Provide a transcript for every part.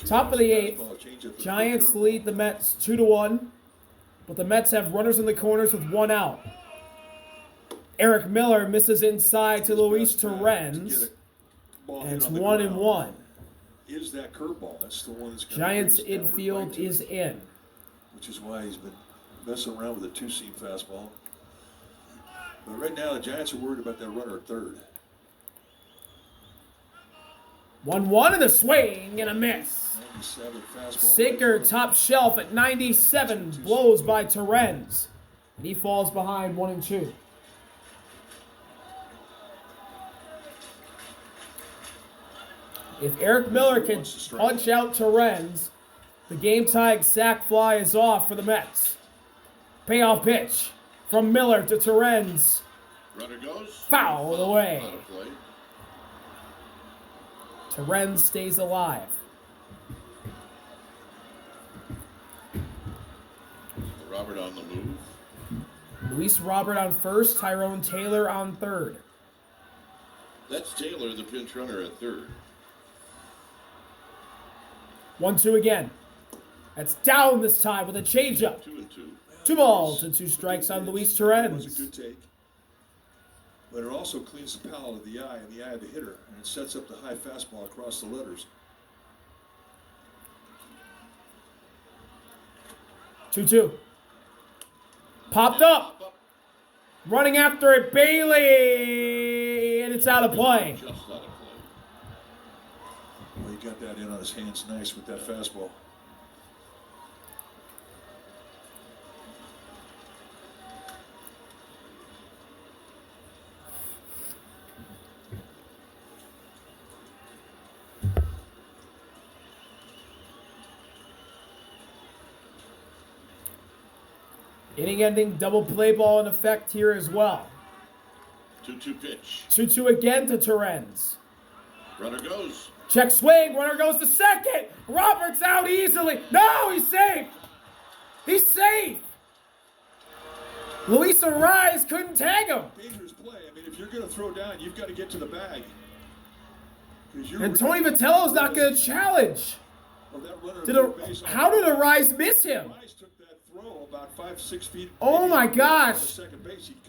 Top of the eighth. Giants lead the Mets 2-1. But the Mets have runners in the corners with one out. Eric Miller misses inside to Luis Torrens. And it's 1-1. Is that curveball? That's the one that's Giants infield is in. Which is why he's been messing around with a two-seam fastball. But right now, the Giants are worried about that runner at third. 1-1 and a swing and a miss. Sinker top shelf at 97. Blows by Torrens. And he falls behind 1-2. If Eric Miller can punch out Torrens, the game-tying sac fly is off for the Mets. Payoff pitch from Miller to Torrens. Runner goes. Foul away. Torrens stays alive. Robert on the move. Luis Robert on first, Tyrone Taylor on third. That's Taylor, the pinch runner at third. 1-2 again. That's down this time with a changeup. 2-2. 2 balls and 2 strikes on Luis Torrens. It was a good take. But it also cleans the palate of the eye and the eye of the hitter. And it sets up the high fastball across the letters. 2-2. Popped up. Running after it, Bailey. And it's out of play. Just out of play. Well, he got that in on his hands nice with that fastball. Inning-ending double play ball in effect here as well. 2-2 pitch. 2-2 again to Torrens. Runner goes. Check swing. Runner goes to second. Roberts out easily. No, he's safe. He's safe. Luis Arraez couldn't tag him. Dangerous play. I mean, if you're going to throw down, you've got to get to the bag. And Tony Vitello's not going to challenge. How did Arraez miss him? About 5-6 feet. Oh my gosh.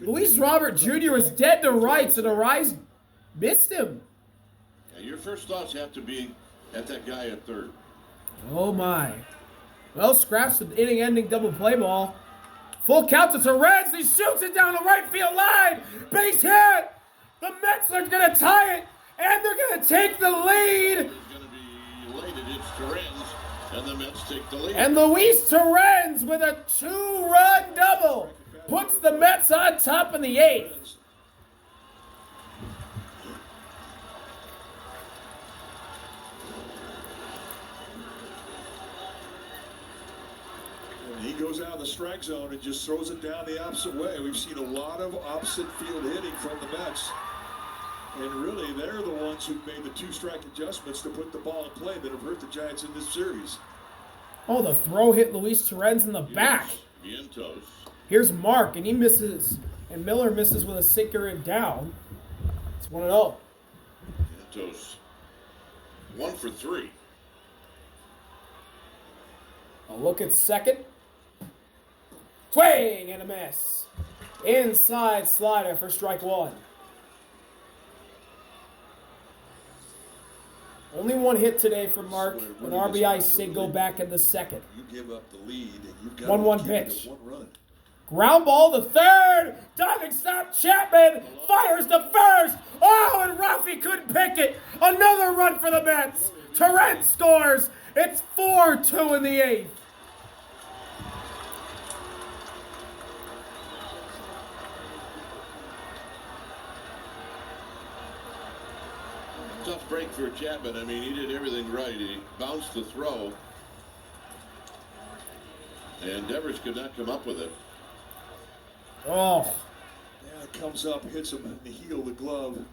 Luis Robert Jr. was dead to rights and Arraez missed him. Yeah, your first thoughts have to be at that guy at third. Oh my. Well, scraps the inning-ending double play ball. Full count to Torrens. He shoots it down the right field line. Base hit. The Mets are going to tie it, and they're going to take the lead. It's going to be elated. It's Torrens, and the Mets take the lead. And Luis Torrens with a 2-run double puts the Mets on top in the 8th. He goes out of the strike zone and just throws it down the opposite way. We've seen a lot of opposite field hitting from the Mets. And really, they're the ones who made the 2-strike adjustments to put the ball in play that have hurt the Giants in this series. Oh, the throw hit Luis Torrens in the back. Vientos. Here's Mark, and he misses. And Miller misses with a sinker and down. It's 1-0. Vientos. 1 for 3. A look at second. Swing and a miss. Inside slider for strike 1. Only 1 hit today for Mark. An RBI single back in the second. You give up the lead, and you've got 1-1 pitch. 1 run. Ground ball to third. Diving stop. Chapman fires to first. Oh, and Rafi couldn't pick it. Another run for the Mets. Torrens scores. It's 4-2 in the 8th. Tough break for Chapman. I mean, he did everything right. He bounced the throw. And Devers could not come up with it. Oh. Yeah, it comes up, hits him in the heel of the glove.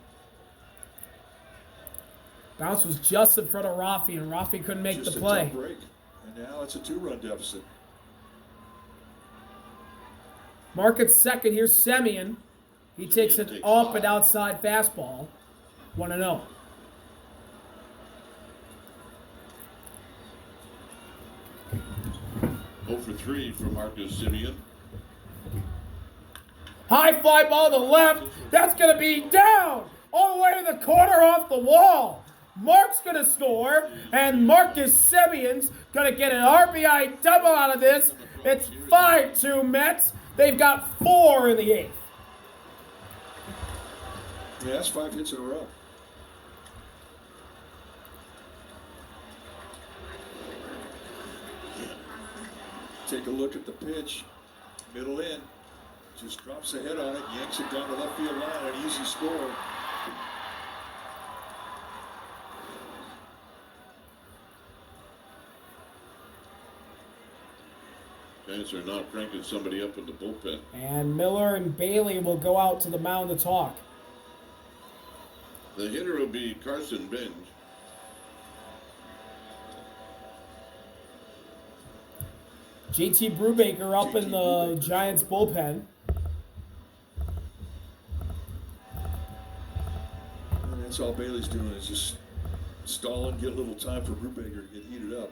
Bounce was just in front of Rafi, and Rafi couldn't make Just the a play. tough break. And now it's a 2-run deficit. Mark at second. Here's Semien. He takes an up and outside fastball. 1-0. 0 for 3 from Marcus Semien. High fly ball to the left. That's going to be down all the way to the corner off the wall. Mark's going to score, and Marcus Semien's going to get an RBI double out of this. It's 5-2 Mets. They've got 4 in the 8th. Yeah, that's 5 hits in a row. Take a look at the pitch. Middle in. Just drops the head on it, yanks it down the left field line, an easy score. Giants are now cranking somebody up in the bullpen. And Miller and Bailey will go out to the mound to talk. The hitter will be Carson Benj. JT Brubaker up in the Giants bullpen. And that's all Bailey's doing is just stalling, get a little time for Brubaker to get heated up.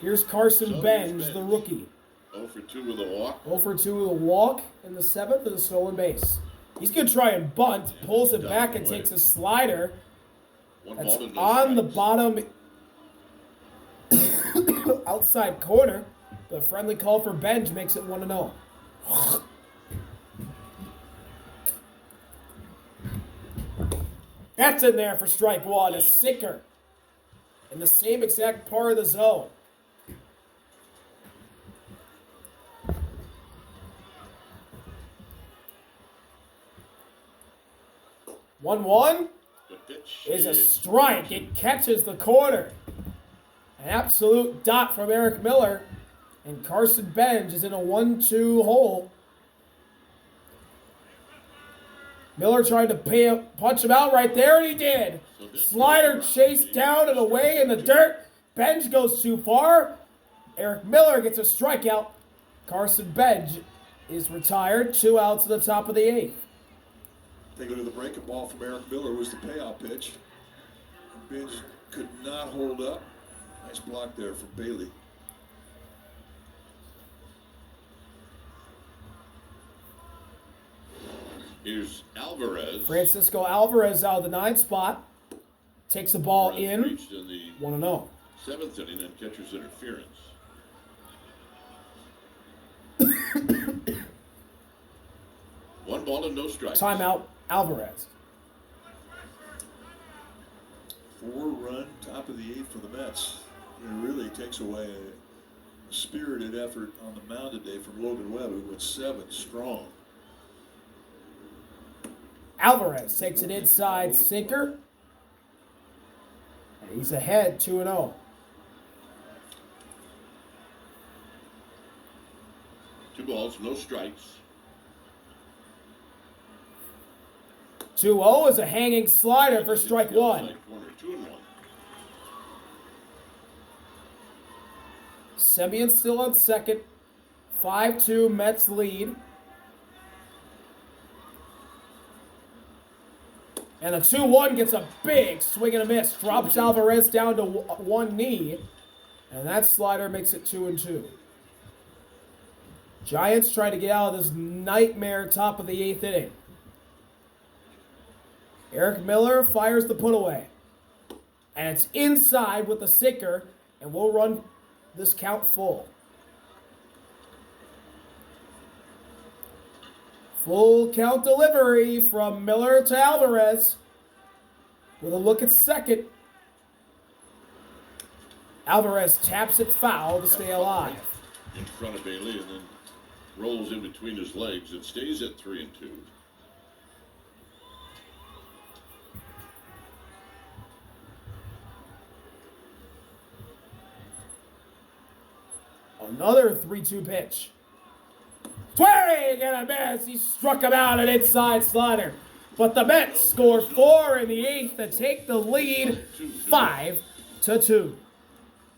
Here's Carson Benj, the rookie. 0 for 2 with a walk. 0 for 2 with a walk in the 7th and a stolen base. He's going to try and bunt, pulls it back and takes a slider. That's on the bottom outside corner. The friendly call for Benj makes it 1-0. That's in there for strike 1. A sinker in the same exact part of the zone. One is a strike. It catches the corner. An absolute dot from Eric Miller. And Carson Benj is in a 1-2 hole. Miller tried to punch him out right there, and he did. Slider chased down and away in the dirt. Benj goes too far. Eric Miller gets a strikeout. Carson Benj is retired. 2 outs at the top of the 8th. They go to the breaking ball from Eric Miller was the payout pitch. Benj could not hold up. Nice block there from Bailey. Here's Alvarez. Francisco Alvarez out of the 9th spot. Takes the ball in. Reached in the 1-0. 7th inning and catcher's interference. One ball and no strikes. Timeout, Alvarez. 4-run top of the 8th for the Mets. It really takes away a spirited effort on the mound today from Logan Webb, who went 7 strong. Alvarez takes it inside, sinker. And he's ahead, 2-0. 2 balls, no strikes. 2-0 is a hanging slider for strike 1. 2-1. Semien still on second. 5-2 Mets lead. And the 2-1 gets a big swing and a miss. Drops Alvarez down to one knee. And that slider makes it 2-2. Giants try to get out of this nightmare top of the 8th inning. Eric Miller fires the put away. And it's inside with the sinker. And we'll run this count full. Full count delivery from Miller to Alvarez. With a look at second. Alvarez taps it foul to stay alive. In front of Bailey and then rolls in between his legs. It stays at 3-2. Another 3-2 pitch. Swing and a miss. He struck him out an inside slider. But the Mets score 4 in the 8th to take the lead 5-2.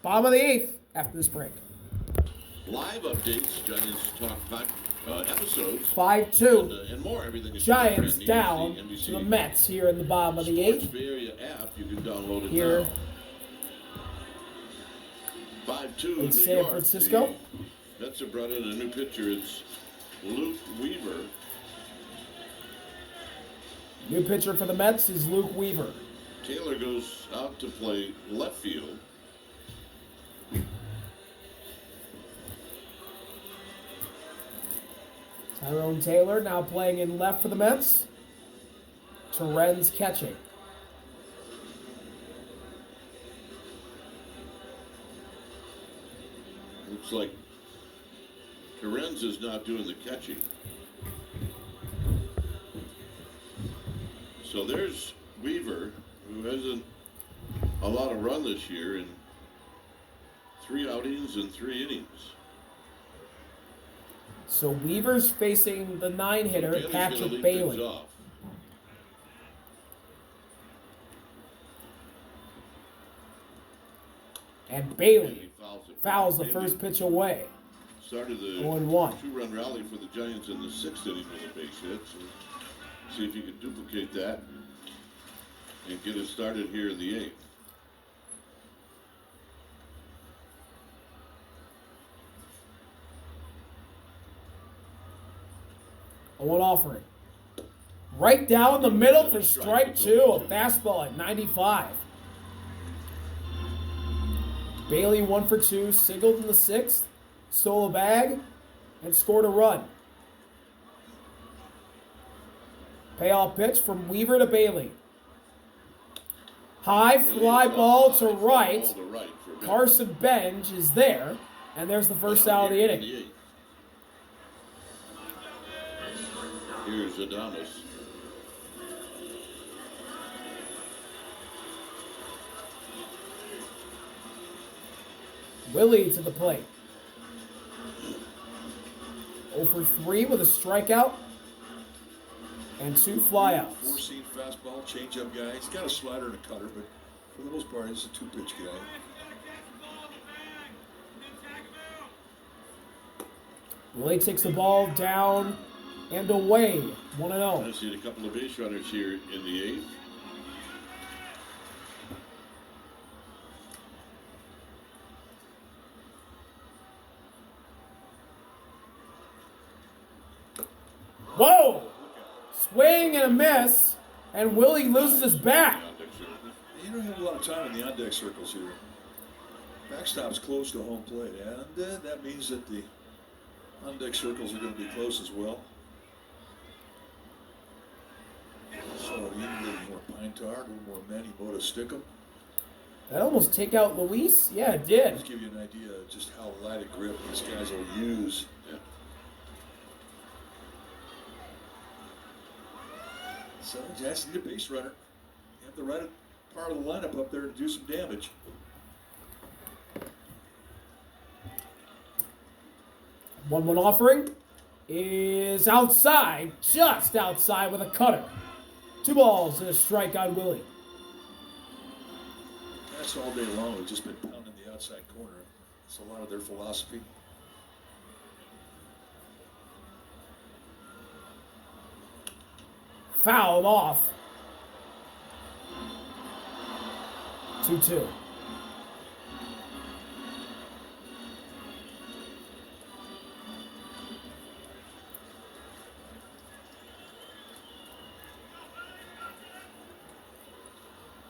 Bottom of the 8th after this break. live updates, Giants Talk episodes, 5-2. and more. Everything is Giants different. down NBC to the Mets here in the bottom of the Sports 8th. Bay Area app. You can download it Here now. 5-2 in in San New York. Francisco. The Mets have brought in a new pitcher. It's Luke Weaver. New pitcher for the Mets is Luke Weaver. Taylor goes out to play left field. Tyrone Taylor now playing in left for the Mets. Torrens catching. Looks like Torrens is not doing the catching. So there's Weaver, who hasn't a lot of run this year in 3 outings and 3 innings. So Weaver's facing the 9-hitter, Bailey's gonna Patrick lead Bailey. things off. And Bailey Fouls it. fouls the Bailey first pitch away. started the 0-1. 2-run rally for the Giants in the 6th inning with a base hit. So see if you can duplicate that and get it started here in the 8th. A 1 offering. Right down the middle for strike 2. A fastball at 95. Bailey 1 for 2, singled in the 6th, stole a bag, and scored a run. Payoff pitch from Weaver to Bailey. High fly ball to right. Carson Bench is there, and there's the first out of the inning. Here's Adames. Willie to the plate. 0 for 3 with a strikeout and 2 flyouts. Four-seam fastball, changeup guy. He's got a slider and a cutter, but for the most part, he's a 2-pitch guy. Willie takes the ball down and away. 1-0. I've seen a couple of base runners here in the 8th. Whoa! Swing and a miss, and Willie loses his bat. You don't have a lot of time in the on-deck circles here. Backstop's close to home plate, and that means that the on-deck circles are going to be close as well. So you need a little more pine tar, a little more Manny Mota Stickum. That almost take out Luis? Yeah, it did. Just give you an idea of just how light a grip these guys will use. Yeah. So Jackson need a base runner. You have the right part of the lineup up there to do some damage. One offering is outside, just outside with a cutter. 2 balls and a strike on Willie. That's all day long. We've just been pounding the outside corner. It's a lot of their philosophy. Fouled off. 2-2.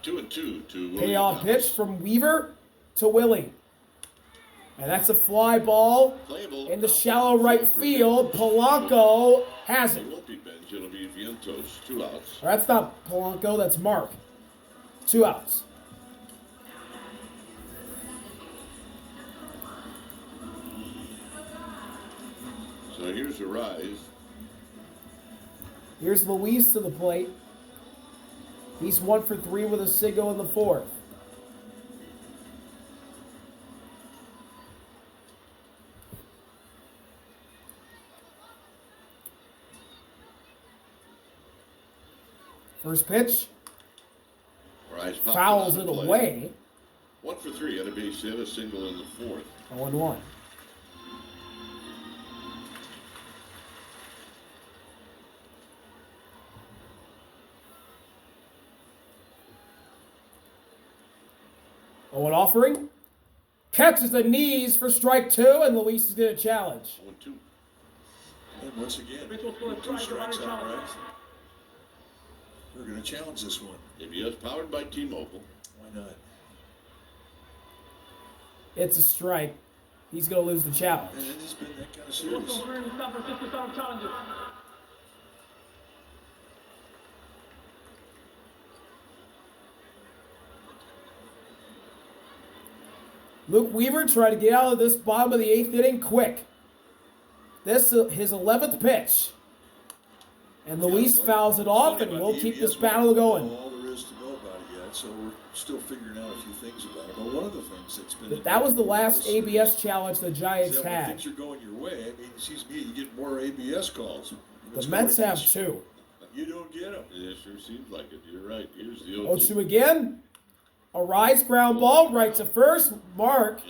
Two and two to Willie Payoff Adames. pitch from Weaver to Willie. And that's a fly ball Playable. in the shallow right field. Polanco has it. It won't be Benj, it'll be Vientos. 2 outs. Or that's not Polanco, that's Mark. 2 outs. So here's the rise. Here's Luis to the plate. He's 1 for 3 with a single in the 4th. First pitch, Rise pops fouls out it of play. away. 1 for 3, had a base hit, a single in the 4th. 0-1. Owen offering. Catches the knees for strike 2, and Luis is going to challenge. 1-2. And once again, with 2 strikes out, right? We're going to challenge this one. ABS powered by T-Mobile. Why not? It's a strike. He's going to lose the challenge. And it has been that kind of series. Luke Weaver tried to get out of this bottom of the 8th inning quick. This is his 11th pitch. And Luis fouls it off, and we'll keep this battle going. All there is to know about it yet, so we're still figuring out a few things about it. But one of the things that's been... That was the last ABS challenge the Giants when had. things are going your way, I mean, it seems to me you get more ABS calls. The Mets have 2. You don't get them. Yeah, it sure seems like it. You're right. Here's the 0-2 again. A rise ground ball, right to first. Mark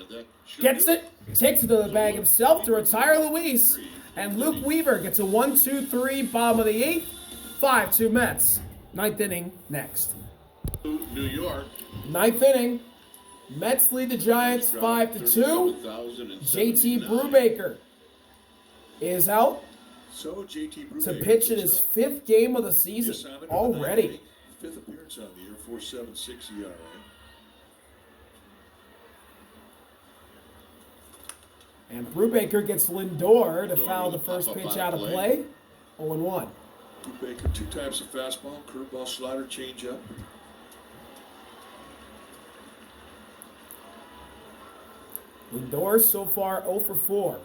gets it, takes it to the bag himself to retire Luis. And Luke Weaver gets a 1-2-3, bottom of the 8th, 5-2 Mets. 9th inning next. New York. 9th inning. Mets lead the Giants 5-2. JT Brubaker is out So JT Brubaker to pitch in his 5th game of the season already. 5th appearance on the year, 4.76 ERA. And Brubaker gets Lindor to foul the first pitch out of play. 0-1. Brubaker, 2 types of fastball, curveball, slider, changeup. Lindor so far 0 for 4.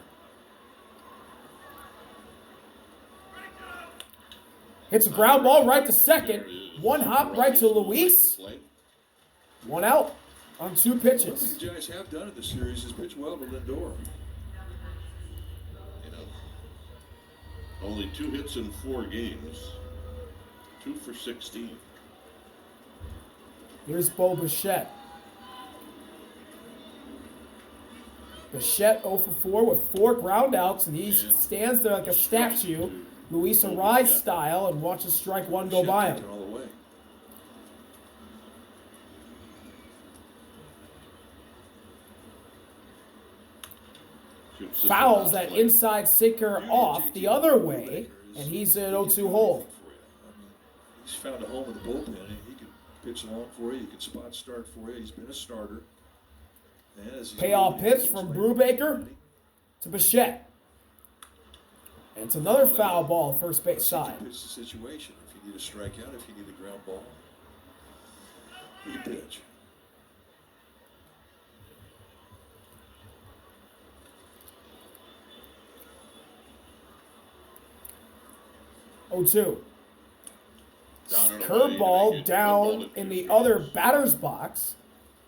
Hits a ground ball right to second. 1 hop right to Luis. 1 out on 2 One thing pitches. the Giants have done in this series is pitch well to Lindor. Only 2 hits in 4 games. 2 for 16. Here's Bo Bichette. Bichette 0 for 4 with 4 groundouts, and he stands there like a statue, Luis Arraez style, and watches strike 1 go by him. All the way. Fouls that inside sinker off the other way, and he's an 0-2 hole. He's found a home in the bullpen. He can pitch long for you. He can spot start for you. He's been a starter. Payoff pitch from Brubaker to Bichette. And it's another foul ball first base side. It's the situation. If you need a strikeout, if you need a ground ball, you pitch. Curveball down in the other batter's box.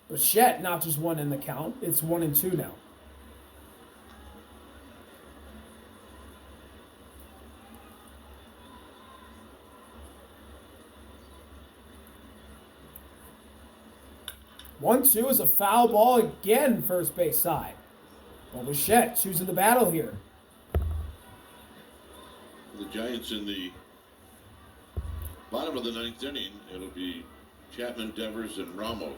Bichette notches 1 in the count. It's 1-2 now. One-two is a foul ball again, first base side. Well, Bichette choosing the battle here. The Giants in the bottom of the 9th inning, it'll be Chapman, Devers, and Ramos.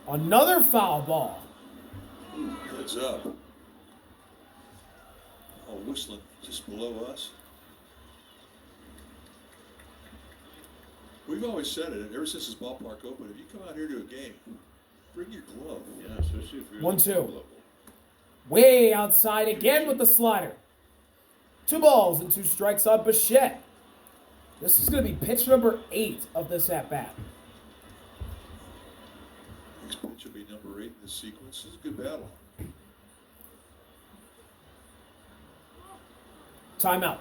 Another foul ball. Heads up. Oh, whistling just below us. We've always said it, ever since this ballpark opened, if you come out here to a game, bring your glove. Yeah, especially if you're 1-2. Way outside again with the slider. 2 balls and 2 strikes on Bichette. This is going to be pitch number 8 of this at-bat. Next pitch will be number 8 in this sequence. This is a good battle. Timeout.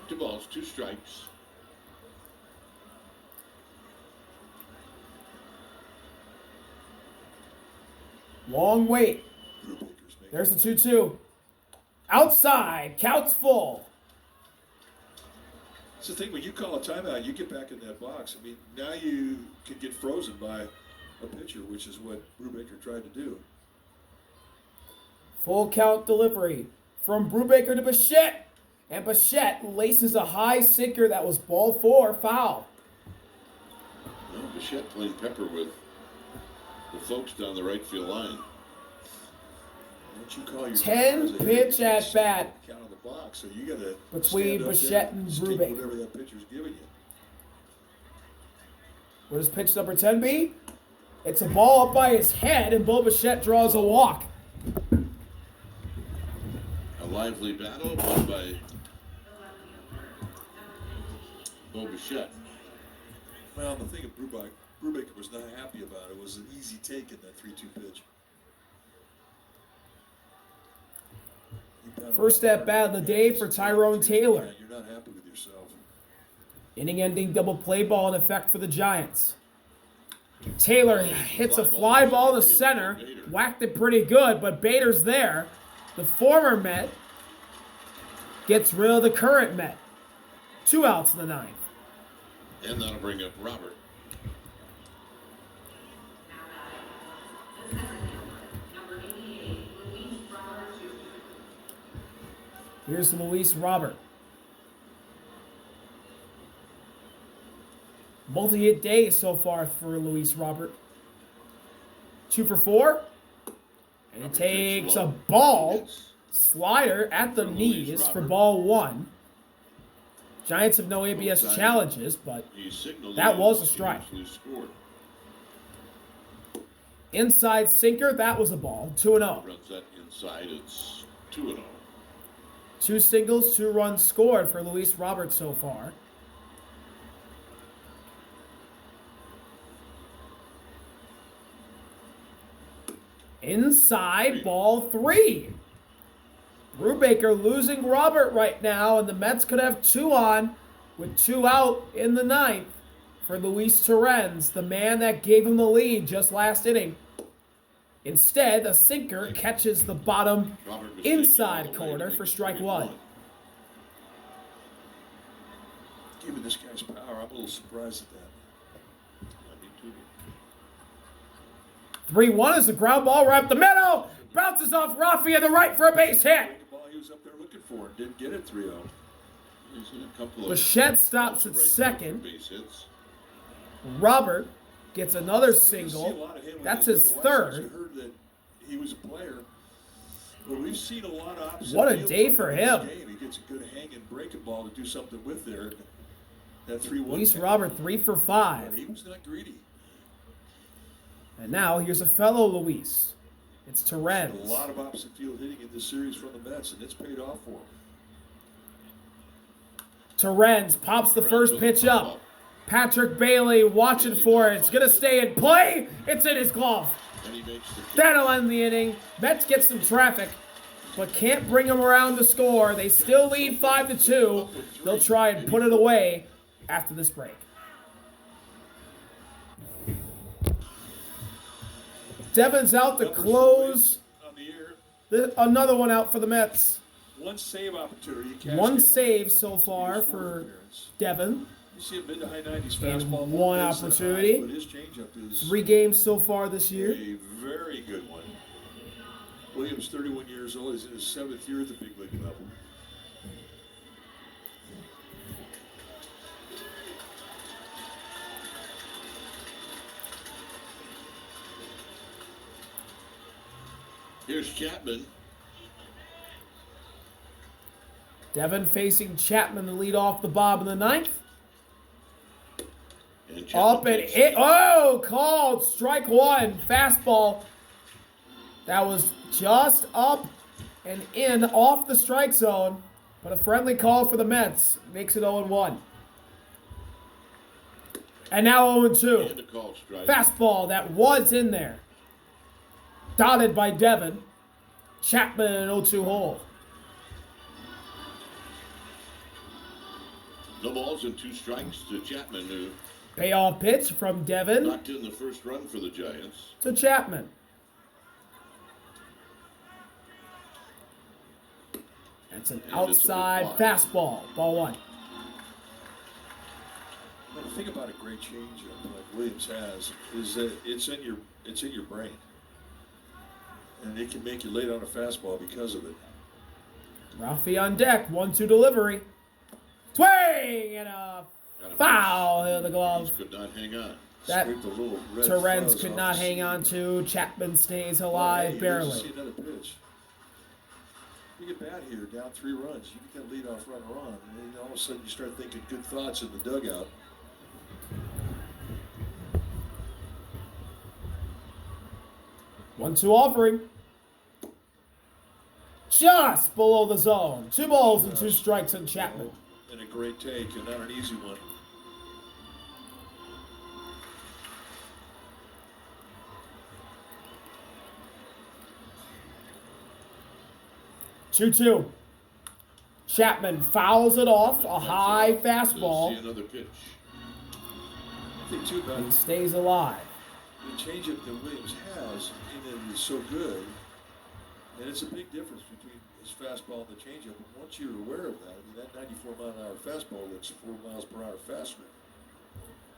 Two balls, 2 strikes. Long wait. There's the 2-2. Outside. Counts full. That's the thing, when you call a timeout, you get back in that box. I mean, now you can get frozen by a pitcher, which is what Brubaker tried to do. Full count delivery from Brubaker to Bichette. And Bichette laces a high sinker that was ball 4, foul. Well, Bichette playing pepper with the folks down the right field line. Don't you call your 10 pitch at bat count of the box, so you got to between Bichette and Brubaker. Whatever that pitcher's giving you. What does pitch number 10 be? It's a ball up by his head, and Bo Bichette draws a walk. A lively battle won by Bo Bichette. Well, the thing of Brubaker was not happy about it was an easy take in that 3-2 pitch. First at bat of the day for Tyrone Taylor. You're not happy with yourself. Inning-ending double play ball in effect for the Giants. Taylor hits a fly ball to center, whacked it pretty good, but Bader's there. The former Met gets rid of the current Met. 2 outs in the 9th. And that'll bring up Robert. Here's Luis Robert. Multi-hit day so far for Luis Robert. 2 for 4. And he takes a ball slider at the knees for ball 1. Giants have no ABS challenges, but that was a strike. Inside sinker, that was a ball. 2-0. Runs that inside, it's 2-0. 2 singles, 2 runs scored for Luis Robert so far. Inside, ball 3. Brubaker losing Robert right now, and the Mets could have 2 on with 2 out in the 9th for Luis Torrens, the man that gave him the lead just last inning. Instead, a sinker catches the bottom inside corner for strike 1. Given this guy's power, I'm a little surprised at that. 3-1 is the ground ball right up the middle. Bounces off Rafi at the right for a base hit. The ball he was up there looking for and didn't get it 3-0. Bichette stops at second. Robert gets another single. That's his 3rd. Heard that he was a player. But we've seen a lot of opposite. What a day for him. He gets a good hanging breaking ball to do something with there. That 3-1. Luis Robert 3 for 5. He was not greedy. And now here's a fellow Luis. It's Torrens. A lot of opposite field hitting in this series from the Mets, and it's paid off for him. Torrens pops the first pitch up. Patrick Bailey watching for it. It's going to stay in play. It's in his glove. That'll end the inning. Mets get some traffic, but can't bring them around to score. They still lead 5-2. They'll try and put it away after this break. Devin's out to close. Another one out for the Mets. One save opportunity. One save so far for Devin. You see a mid to high 90s And fastball. one opportunity. But his changeup is 3 games so far this year. a very good one. Williams, 31 years old. He's in his 7th year at the big league level. Here's Chapman. Devin facing Chapman to lead off the bob in the 9th. And Up and hit. Oh, called strike 1. Fastball. That was just up and in off the strike zone. But a friendly call for the Mets. Makes it 0-1. And now 0-2. And a call strike. Fastball that was in there. Dotted by Devin. Chapman in an 0-2 hole. No balls and 2 strikes to Chapman, who Payoff pitch from Devin knocked in the first run for the Giants. to Chapman. That's an And it's a outside good ball. fastball. Ball 1. And the thing about a great changeup like Williams has is that it's in your brain, and it can make you lay down a fastball because of it. Rafi on deck. 1-2 delivery. Swing and a foul. Hit the glove. Could not hang on. That Scraped a little red Terrence fuzz could off not the hang seam. on to. Chapman stays Well, alive hey, barely. See another pitch. You get bad here, down 3 runs. You get that leadoff runner on, and then all of a sudden you start thinking good thoughts in the dugout. One-two offering. Just below the zone. 2 balls and 2 strikes on Chapman. And a great take, and not an easy one. Two-two. Chapman fouls it off. A high See fastball. another pitch. I think too about He stays alive. the changeup that Williams has in it is so good, and it's a big difference between his fastball and the changeup. And once you're aware of that, I mean, that 94-mile-an-hour fastball looks 4 miles per hour faster.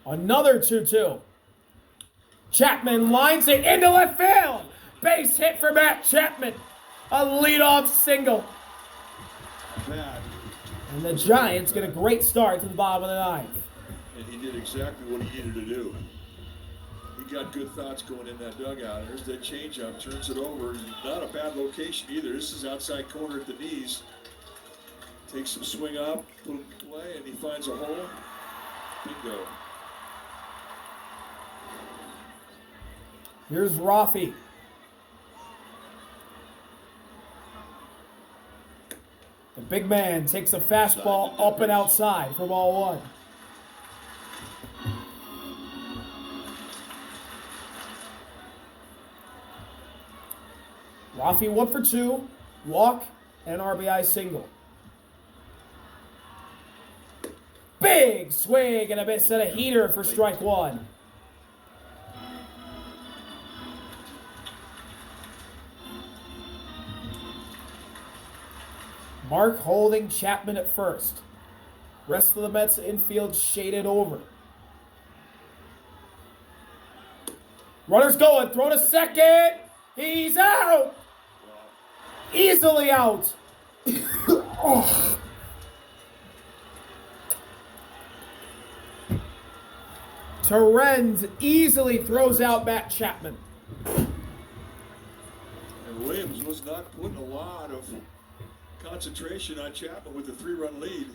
Another 2-2. Chapman lines it into left field. Base hit for Matt Chapman. A leadoff single. That, And the Giants get a great start to the bottom of the 9th. and he did exactly what he needed to do. He got good thoughts going in that dugout. There's that changeup, turns it over. Not a bad location either. This is outside corner at the knees. Takes some swing up, put him in play, and he finds a hole. Bingo. Here's Rafi. The big man takes a fastball up and outside for ball 1. Rafi 1 for 2, walk, and an RBI single. Big swing and a miss and a heater for strike 1. Mark holding Chapman at first. Rest of the Mets infield shaded over. Runner's going, throw to second. He's out. Easily out. Oh. Terrence easily throws out Matt Chapman. And Williams was not putting a lot of concentration on Chapman with the 3-run lead.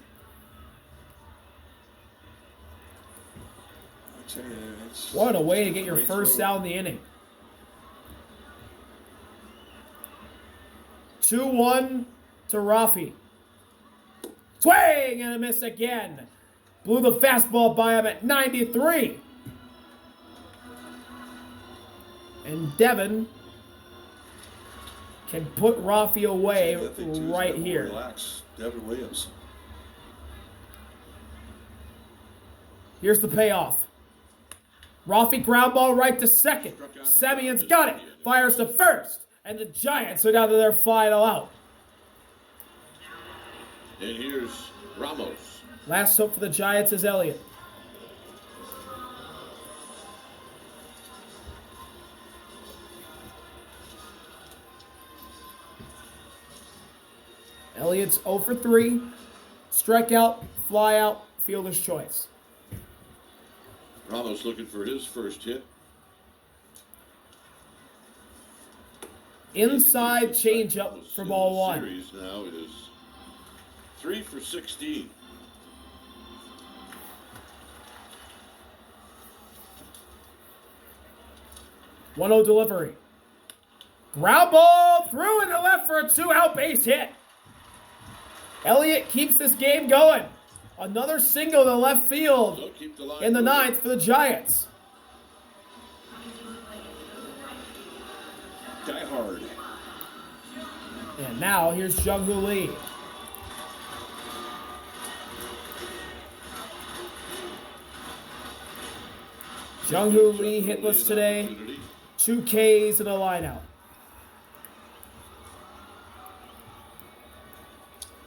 I tell you, it's What a way to get your great first throw. out in the inning. 2-1 to Rafi. Swing and a miss again. Blew the fastball by him at 93. And Devin can put Rafi away I think, too, right he's more here. relaxed. Devin Williams. Here's the payoff. Rafi ground ball right to second. Semion's got it. Fires to first. And the Giants are down to their final out. And here's Ramos. Last hope for the Giants is Elliott. Elliott's 0 for 3. Strikeout, flyout, fielder's choice. Ramos looking for his first hit. Inside changeup for ball 1. Series now is 3 for 16. One 0 delivery. Ground ball through in the left for a 2-out base hit. Elliott keeps this game going. Another single to left field So keep the line in the moving. 9th for the Giants. Die hard. And now here's Jung-Hoo Lee. Jung-Hoo Lee hitless today. Opportunity. 2 Ks and a lineout.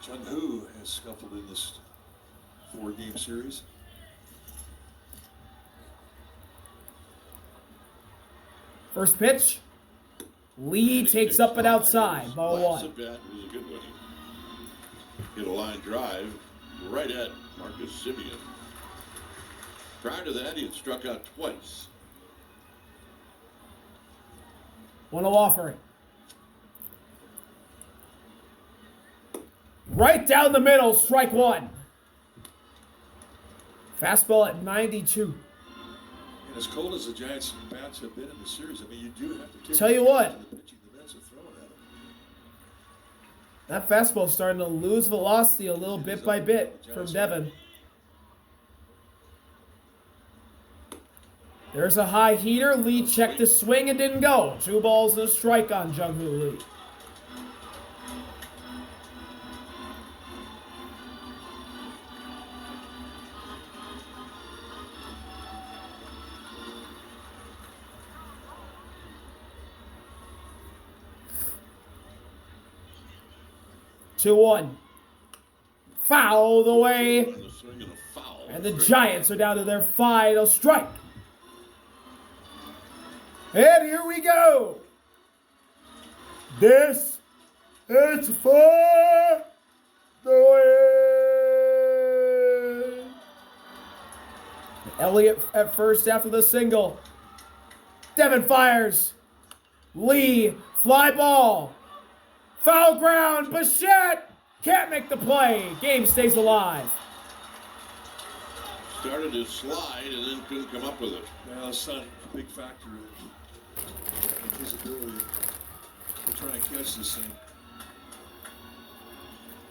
Jung Hoo has scuffled in this 4-game series. First pitch. Lee takes up and outside. Ball Last 1. at bat was a good one. He hit a line drive right at Marcus Semien. Prior to that, he had struck out twice. 1-0 offering. Right down the middle, strike 1. Fastball at 92. And as cold as the Giants' bats have been in the series, I mean, you do have to take Tell you what. advantage of the pitching the Mets are throwing at them. That fastball's starting to lose velocity a little bit by bit from Devin. There's a high heater. Lee checked his swing and didn't go. 2 balls and a strike on Jung-Hoo Lee. Two one. Fouled away. And the swing and a foul. And the Giants are down to their final strike. And here we go. This is for the win. Elliott at first after the single. Devin fires. Lee, fly ball. Foul ground. Bichette can't make the play. Game stays alive. Started his slide and then couldn't come up with it. Well, son, a big factor in his ability to try and catch this thing.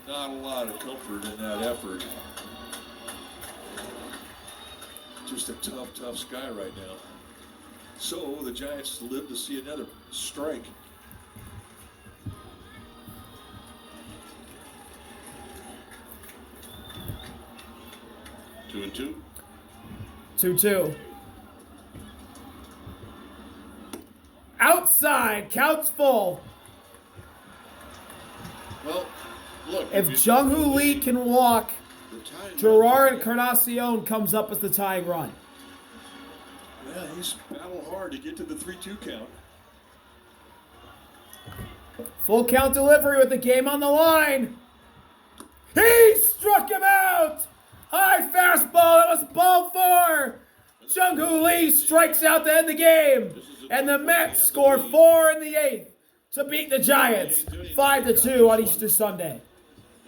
Not a lot of comfort in that effort. Just a tough sky right now. So the Giants live to see another strike. 2-2. 2-2. Outside, counts full. Well, look. If you- Jung-Hoo Lee can walk, the tying Gerard run- Encarnacion comes up as the tying run. Yeah, he's battled hard to get to the 3-2 count. Full count delivery with the game on the line. He struck him out. High fastball. That was ball 4. Jung-Hoo Lee strikes out to end the game. And the Mets score 4 in the 8th to beat the Giants 5-2 on Easter Sunday.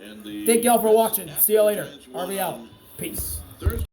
And the Thank y'all for watching. See you later. Giants won RV out. on Peace. Thursday.